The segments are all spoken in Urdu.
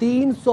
300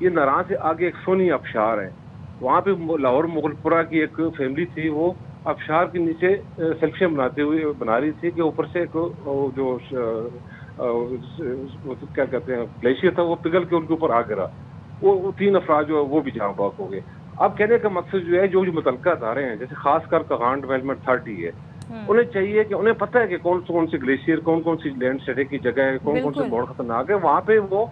یہ ناران سے آگے ایک سونی آبشار ہے, وہاں پہ لاہور مغلپورہ کی ایک فیملی تھی, وہ آبشار کے نیچے سیلفیاں بنا رہی تھی کہ اوپر سے ایک جو کیا کہتے ہیں گلیشیئر تھا وہ پگھل کے ان کے اوپر آ گرا, وہ 3 افراد جو ہے وہ بھی جاں بحق ہو گئے. اب کہنے کا مقصد جو ہے جو متعلقہ ادارے ہیں جیسے خاص کر کاغان ڈیولپمنٹ اتھارٹی ہے, انہیں چاہیے کہ انہیں پتہ ہے کہ کون سی گلیشیئر, کون سی لینڈ سیڈے کی جگہ ہے, کون سے موڑ خطرناک ہے, وہاں پہ وہ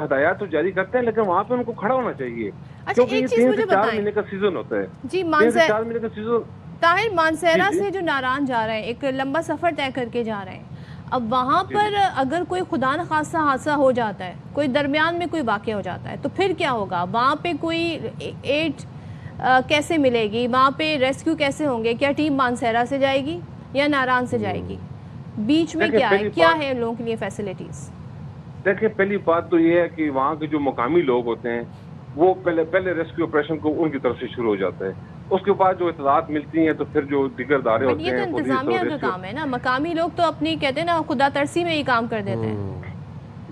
ہدایات تو جاری کرتے ہیں, لیکن وہاں پہ ان کو کھڑا ہونا چاہیے, کیونکہ یہ 3 سے 4 مہینے کا سیزن ہوتا ہے. جی 3 سے 4 مہینے کا سیزن. طاہر, مانسہرہ سے جو ناران جا رہے ہیں ایک لمبا سفر طے کر کے جا رہے ہیں, اب وہاں پر اگر کوئی خدا نخواستہ حادثہ ہو جاتا ہے, کوئی درمیان میں کوئی واقعہ ہو جاتا ہے, تو پھر کیا ہوگا؟ وہاں پہ کوئی ایڈ کیسے ملے گی؟ وہاں پہ ریسکیو کیسے ہوں گے؟ کیا ٹیم مانسہرہ سے جائے گی یا ناران سے جائے گی؟ بیچ میں کیا ہے ان لوگوں کے لیے فیسلٹیز؟ دیکھیں, پہلی بات تو یہ ہے کہ وہاں کے جو مقامی لوگ ہوتے ہیں وہ پہلے ریسکیو آپریشن کو ان کی طرف سے شروع ہو جاتا ہے, اس کے بعد جو اطلاعات ملتی ہیں تو پھر جو دیگر ادارے ہوتے ہیں. یہ تو انتظامیہ کا کام ہے نا, مقامی لوگ تو اپنی کہتے ہیں نا خدا ترسی میں ہی کام کر دیتے ہیں.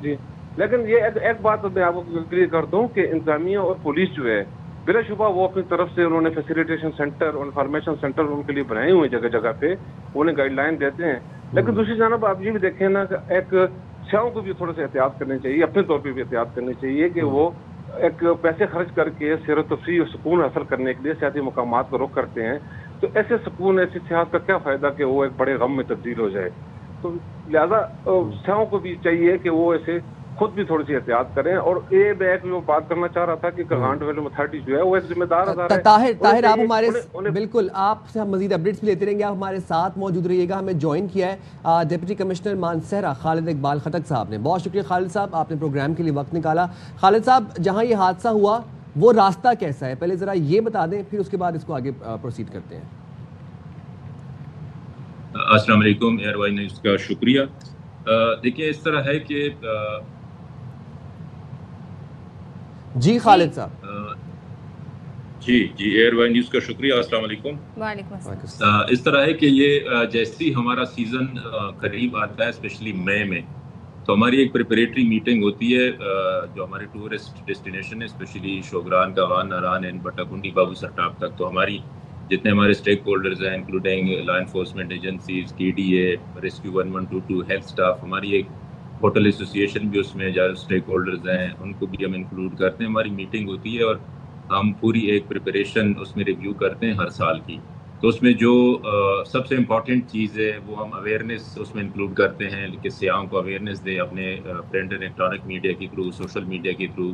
جی, لیکن یہ ایک بات میں آپ کو کلیئر کر دوں کہ انتظامیہ اور پولیس جو ہے بلا شبہ وہ اپنی طرف سے انہوں نے فیسیلیٹیشن سینٹر اور انفارمیشن سینٹر ان کے لیے بنائے ہوئے ہیں جگہ جگہ پہ, انہیں گائیڈ لائن دیتے ہیں. لیکن دوسری جانب آپ یہ بھی دیکھیں نا کہ ایک سیاحوں کو بھی تھوڑا سا احتیاط کرنی چاہیے, اپنے طور پہ بھی احتیاط کرنی چاہیے کہ وہ ایک پیسے خرچ کر کے سیر و تفریح اور سکون حاصل کرنے کے لیے سیاحتی مقامات کو رخ کرتے ہیں, تو ایسے سکون ایسی سیاحت کا کیا فائدہ کہ وہ ایک بڑے غم میں تبدیل ہو جائے. تو لہذا سیاحوں کو بھی چاہیے کہ وہ ایسے خود بھی تھوڑی سی احتیاط کریں. اور یہ میں جو بات کرنا چاہ رہا تھا کہ کاغان ڈیولپمنٹ اتھارٹی جو ہے وہ ایک ذمہ دار ادارہ ہے. طاہر, آپ ہمارے بالکل آپ سے ہم مزید اپڈیٹس بھی لیتے رہیں گے, آپ ہمارے ساتھ موجود رہیے گا. ہمیں جوائن کیا ہے ڈپٹی کمشنر مانسہرہ خالد اقبال خٹک صاحب نے. بہت شکریہ خالد صاحب, آپ نے پروگرام کے لیے وقت نکالا. خالد صاحب, جہاں یہ حادثہ ہوا وہ راستہ کیسا ہے, پہلے ذرا یہ بتا دیں, پھر اس کے بعد اس کو آگے پروسیڈ کرتے ہیں. السلام علیکم, ایئر وائی نیوز کا شکریہ. دیکھیے اس طرح ہے کہ جی خالد صاحب. جی ایئر وائی نیوز کا شکریہ. السلام علیکم. وعلیکم السلام. اس طرح ہے کہ یہ جیسی ہمارا سیزن قریب آتا ہے اسپیشلی مئی میں, تو ہماری ایک پریپریٹری میٹنگ ہوتی ہے جو ہمارے ٹورسٹ ڈیسٹینیشن ہے specially Shogran, Kaghan, Naran and Batakundi, Babusar top تک. تو ہماری جتنے ہمارے اسٹیک ہولڈرز ہیں including law enforcement agencies, KDA, rescue 1122, health staff, ہماری ایک ہوٹل ایسوسیشن بھی اس میں جو اسٹیک ہولڈرز ہیں ان کو بھی ہم انکلوڈ کرتے ہیں. ہماری میٹنگ ہوتی ہے اور ہم پوری ایک پریپریشن اس میں ریویو کرتے ہیں ہر سال کی. تو اس میں جو سب سے امپورٹنٹ چیز ہے وہ ہم اویئرنیس اس میں انکلوڈ کرتے ہیں کہ سیاحوں کو اویئرنیس دیں اپنے پرنٹ الیکٹرانک میڈیا کے تھرو, سوشل میڈیا کے تھرو,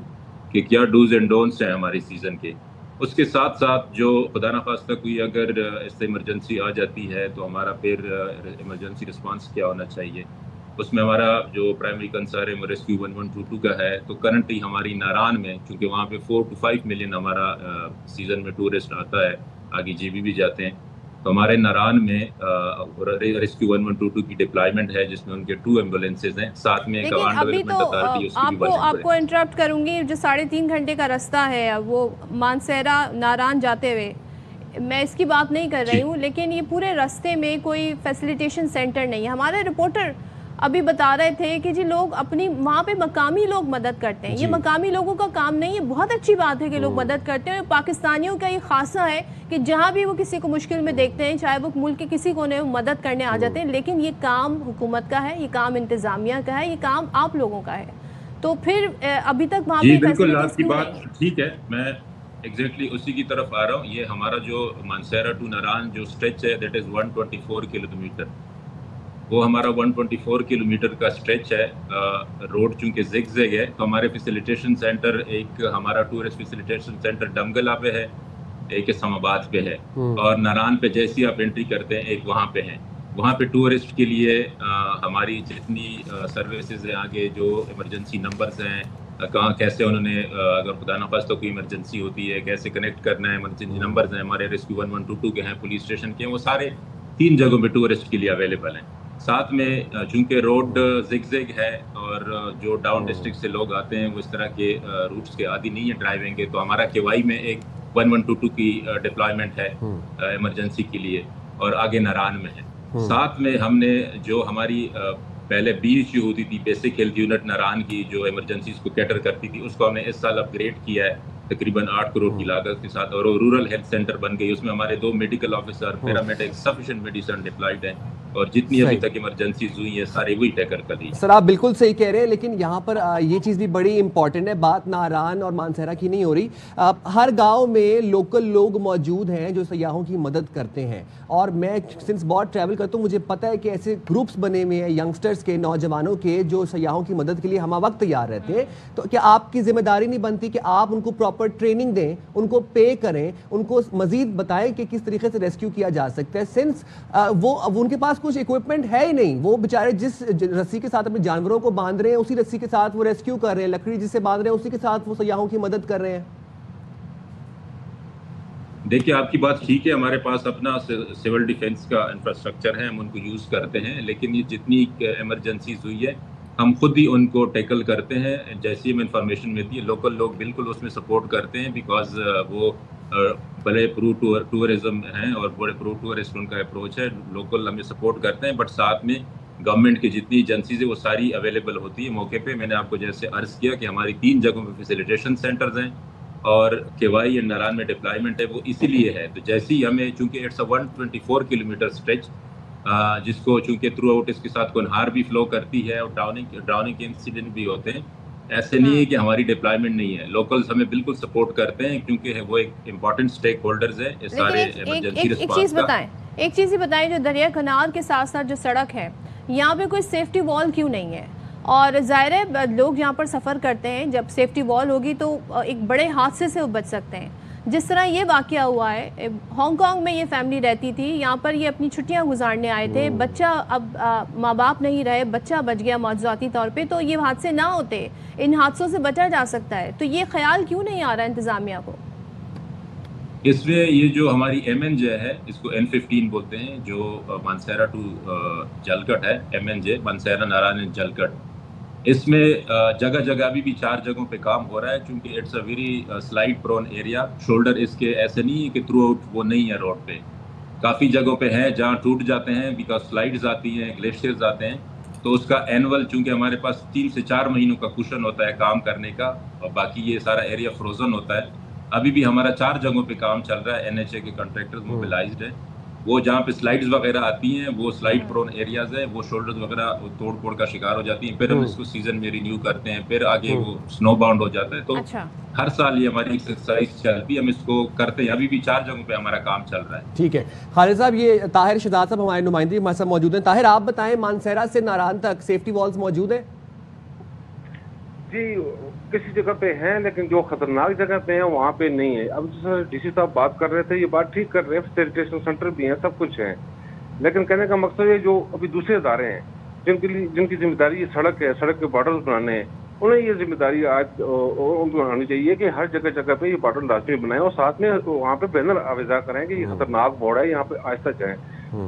کہ کیا ڈوز اینڈ ڈونٹس ہیں ہماری سیزن کے. اس کے ساتھ ساتھ جو خدا نخواستہ کوئی اگر اس سے ایمرجنسی آ جاتی ہے تو ہمارا پھر ایمرجنسی رسپانس کیا ہونا چاہیے. اس میں ہمارا جو پرائمری کنسرن ریسکیو 1122 کا ہے. تو کرنٹلی ہماری ناران میں چونکہ وہاں پہ 4 to 5 ملین ہمارا سیزن میں ٹورسٹ آتا ہے, آگے GB بھی جاتے ہیں, تو ہمارے ناران میں ریسکیو 1122 کی ڈپلائمنٹ ہے جس میں ان کے 2 ایمبولینسز ہیں, ساتھ میں لیکن ابھی تو آپ کو انٹرپٹ کروں گی, جو 3.5 گھنٹے کا رستہ ہے وہ مانسہرہ ناران جاتے ہوئے, میں اس کی بات نہیں کر رہی ہوں, لیکن یہ پورے راستے میں کوئی فیسیلیٹیشن سینٹر نہیں ہے. ہمارے رپورٹر ابھی بتا رہے تھے کہ جی لوگ اپنی وہاں پہ مقامی لوگ مدد کرتے ہیں. یہ مقامی لوگوں کا کام نہیں ہے, بہت اچھی بات ہے کہ لوگ مدد کرتے ہیں. پاکستانیوں کا یہ خاصہ ہے کہ جہاں بھی وہ کسی کو مشکل میں دیکھتے ہیں, چاہے وہ ملک کے کسی کونے میں مدد کرنے آ جاتے ہیں, لیکن یہ کام حکومت کا ہے, یہ کام انتظامیہ کا ہے, یہ کام آپ لوگوں کا ہے. تو پھر ابھی تک وہاں پہ بالکل آپ کی بات ٹھیک ہے, میں ایگزیکٹلی اسی کی طرف آ رہا ہوں. یہ ہمارا جو مانسہرہ ٹو ناران جو اسٹریچ ہے دیٹ از 124 کلومیٹر, وہ ہمارا 124 کلومیٹر کا اسٹریچ ہے. روڈ چونکہ زگ زگ ہے تو ہمارے فیسیلیٹیشن سینٹر, ایک ہمارا ٹورسٹ فیسیلیٹیشن سینٹر ڈمگلا پہ ہے, ایک اسلام آباد پہ ہے, اور ناران پہ جیسی آپ انٹری کرتے ہیں ایک وہاں پہ ہیں. وہاں پہ ٹورسٹ کے لیے ہماری جتنی سروسز ہیں, آگے جو ایمرجنسی نمبرز ہیں, کہاں کیسے انہوں نے اگر خدا نخواستہ کوئی ایمرجنسی ہوتی ہے کیسے کنیکٹ کرنا ہے, ایمرجنسی نمبرز ہیں ہمارے ریسکیو 1122 کے ہیں, پولیس اسٹیشن کے ہیں, وہ سارے 3 جگہوں پہ ٹورسٹ کے لیے اویلیبل ہیں. ساتھ میں چونکہ روڈ زگ زگ ہے اور جو ڈاؤن ڈسٹرکٹ سے لوگ آتے ہیں وہ اس طرح کے روٹس کے عادی نہیں ہیں ڈرائیونگ کے, تو ہمارا کیوائی میں ایک 1122 کی ڈپلائمنٹ ہے ایمرجنسی کے لیے, اور آگے ناران میں ہے. ساتھ میں ہم نے جو ہماری پہلے بیچ جو ہوتی تھی بیسک ہیلتھ یونٹ ناران کی جو ایمرجنسیز کو کیٹر کرتی تھی، اس کو ہم نے اس سال اپ گریڈ کیا ہے تقریباً 8 کروڑ کی لاگت کے ساتھ، اور رورل ہیلتھ سینٹر بن گئی. اس میں ہمارے 2 medical officer, paramedic, sufficient medicine deployed ہیں، اور جتنی ابھی تک ایمرجنسیز ہوئی ہیں سارے وہی ٹیکل کر دی. سر آپ بالکل صحیح کہہ رہے ہیں، لیکن یہاں پر یہ چیز بھی بڑی امپورٹنٹ ہے. بات ناران اور مانسہرہ کی نہیں ہو رہی. ہر گاؤں میں لوکل لوگ موجود ہیں جو سیاحوں کی مدد کرتے ہیں، اور میں سنس بہت ٹریول کرتا ہوں مجھے پتہ ہے کہ ایسے گروپس بنے ہوئے ہیں ینگسٹرز کے، نوجوانوں کے، جو سیاحوں کی مدد کے لیے ہمہ وقت تیار رہتے ہیں. تو کیا آپ کی ذمہ داری نہیں بنتی کہ آپ ان کو پراپر ٹریننگ دیں، ان کو پے کریں، ان کو مزید بتائیں کہ کس طریقے سے ریسکیو کیا جا سکتا ہے، سنس وہ ان کے پاس کچھ اکوپمنٹ ہے ہی نہیں. وہ بیچارے جس رسی کے ساتھ اپنے جانوروں کو باندھ رہے ہیں اسی رسی کے ساتھ وہ ریسکیو کر رہے ہیں، لکڑی جس سے باندھ رہے ہیں اسی کے ساتھ وہ سیاحوں کی مدد کر رہے ہیں. دیکھیے آپ کی بات ٹھیک ہے، ہمارے پاس اپنا سول ڈیفنس کا انفراسٹرکچر ہے، ہم ان کو یوز کرتے ہیں، لیکن یہ جتنی ایمرجنسیز ہوئی ہے ہم خود ہی ان کو ٹیکل کرتے ہیں. جیسی ہمیں انفارمیشن ملتی ہے لوکل لوگ بالکل اس میں سپورٹ کرتے ہیں، بیکاز وہ بڑے پرو ٹورزم ہیں اور بڑے پرو ٹورسٹ ان کا اپروچ ہے. لوکل ہمیں سپورٹ کرتے ہیں، بٹ ساتھ میں گورنمنٹ کی جتنی ایجنسیز ہیں وہ ساری اویلیبل ہوتی ہے موقع پہ. میں نے آپ کو جیسے عرض کیا کہ ہماری 3 جگہوں پہ فیسیلیٹیشن سینٹرز ہیں، اور کیوائی اینڈ ناران میں ڈپلائمنٹ ہے وہ اسی لیے ہے. تو جیسے ہی ہمیں، چونکہ اٹس اے 124 کلومیٹر اسٹریچ، جس کو چونکہ تھرو آؤٹ اس کے ساتھ کنہار بھی فلو کرتی ہے اور ڈراؤننگ کے انسیڈنٹ بھی ہوتے ہیں. ایسے نہیں ہے کہ ہماری ڈپلائمنٹ نہیں ہے، لوکلز ہمیں بالکل سپورٹ کرتے ہیں کیونکہ وہ ایک امپورٹنٹ اسٹیک ہولڈرز ہیں اس سارے ایمرجنسی رسپانس کا. ایک چیز ہی بتائیں، جو دریا کنار کے ساتھ ساتھ جو سڑک ہے یہاں پہ کوئی سیفٹی وال کیوں نہیں ہے؟ اور ظاہر ہے لوگ یہاں پر سفر کرتے ہیں، جب سیفٹی وال ہوگی تو ایک بڑے حادثے سے وہ بچ سکتے ہیں. جس طرح یہ واقعہ ہوا ہے، ہانگ کانگ میں یہ فیملی رہتی تھی، یہاں پر یہ اپنی چھٹیاں گزارنے آئے تھے، بچہ اب ماں باپ نہیں رہے، بچہ بچ گیا معجزاتی طور پہ، تو یہ حادثے نہ ہوتے، ان حادثوں سے بچا جا سکتا ہے. تو یہ خیال کیوں نہیں آ رہا انتظامیہ کو؟ اس میں یہ جو ہماری ایم این جے ہے، اس کو N15 بولتے ہیں، جو مانسہرہ ٹو جلکٹ ہے، ایم این جے مانسہرہ ناران جلکٹ. اس میں جگہ جگہ ابھی بھی 4 جگہوں پہ کام ہو رہا ہے، چونکہ it's a very slide prone area. Shoulder اس کے ایسے نہیں ہے کہ تھرو آؤٹ وہ نہیں ہے روڈ پہ، کافی جگہوں پہ ہیں جہاں ٹوٹ جاتے ہیں بیکاز سلائڈز آتی ہیں، گلیشیئرز آتے ہیں. تو اس کا اینول، چونکہ ہمارے پاس 3 سے 4 مہینوں کا کوشن ہوتا ہے کام کرنے کا، اور باقی یہ سارا ایریا فروزن ہوتا ہے. ابھی بھی ہمارا 4 جگہوں پہ کام چل رہا ہے. NHA کے کنٹریکٹرز موبلائزڈ ہیں، وہ جہاں پہ سلائڈز وغیرہ آتی ہیں وہ سلائڈ پرون ایریاز ہیں، وہ شولڈرز وغیرہ توڑ پھوڑ کا شکار ہو جاتی ہیں. پھر ہم اس کو سیزن میں رینیو کرتے ہیں، پھر آگے وہ سنو باؤنڈ ہو جاتا ہے. تو ہر سال یہ ہماری ایکسرسائز چلتی ہے، ہم اس کو کرتے ہیں. ابھی بھی 4 جگہوں پہ ہمارا کام چل رہا ہے. ٹھیک ہے خالد صاحب، یہ طاہر شہزاد صاحب ہمارے نمائندے ہمارے ساتھ موجود ہیں. طاہر آپ بتائیں، مانسہرہ سے ناران تک سیفٹی والز موجود ہیں؟ جی کسی جگہ پہ ہیں، لیکن جو خطرناک جگہ پہ ہیں وہاں پہ نہیں ہے. اب جیسے ڈی سی صاحب بات کر رہے تھے، یہ بات ٹھیک کر رہے ہیں، فیسیلیٹیشن سینٹر بھی ہیں، سب کچھ ہے، لیکن کہنے کا مقصد ہے جو ابھی دوسرے ادارے ہیں جن کی ذمہ داری یہ سڑک ہے، سڑک کے بارڈرز بنانے ہیں، انہیں یہ ذمہ داری آج ان کو بنانی چاہیے کہ ہر جگہ جگہ پہ یہ بارڈر لازمی بنائیں، اور ساتھ میں وہاں پہ بینر آویزا کریں کہ یہ خطرناک بورڈ ہے، یہاں پہ آہستہ جائیں.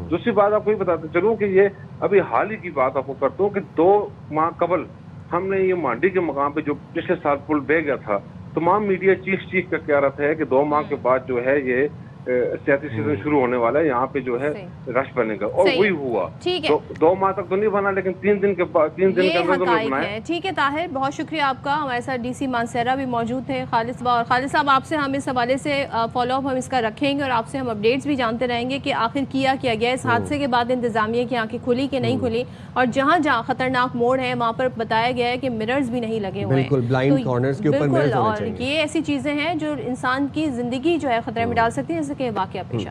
دوسری بات آپ کو یہ بتاتے چلوں کہ یہ ابھی حال ہی کی بات آپ کو کرتا ہوں کہ 2 ماہ قبل ہم نے یہ مانڈی کے مقام پہ جو پچھلے سال پل بہ گیا تھا، تمام میڈیا چیخ کر کہہ رہا تھا کہ 2 ماہ کے بعد جو ہے یہ سیاسی سیزن شروع ہونے والا ہے، یہاں پہ جو ہے رش بنے گا، اور وہی ہوا. تو 2 ماہ تک تو نہیں بنا، لیکن 3 دن کے بعد 3 دن کے اندر بنایا. ٹھیک ہے طاہر، بہت شکریہ آپ کا. ہمارے ساتھ ڈی سی مانسہرہ بھی موجود تھے خالد صاحب، اور خالد صاحب آپ سے ہم اس حوالے سے فالو اپ ہم اس کا رکھیں گے، اور آپ سے ہم اپڈیٹس بھی جانتے رہیں گے کہ آخر کیا گیا اس حادثے کے بعد انتظامیہ کی آنکھیں کھلی کہ نہیں کھلی، اور جہاں جہاں خطرناک موڑ ہے وہاں پر بتایا گیا ہے کہ مررز بھی نہیں لگے ہوئے ہیں. بالکل بلائنڈ کارنرز کے اوپر مررز ہونے چاہیے. اور یہ ایسی چیزیں ہیں جو انسان کی زندگی جو ہے خطرے میں ڈال سکتی ہیں، جیسے کہ واقعہ پیش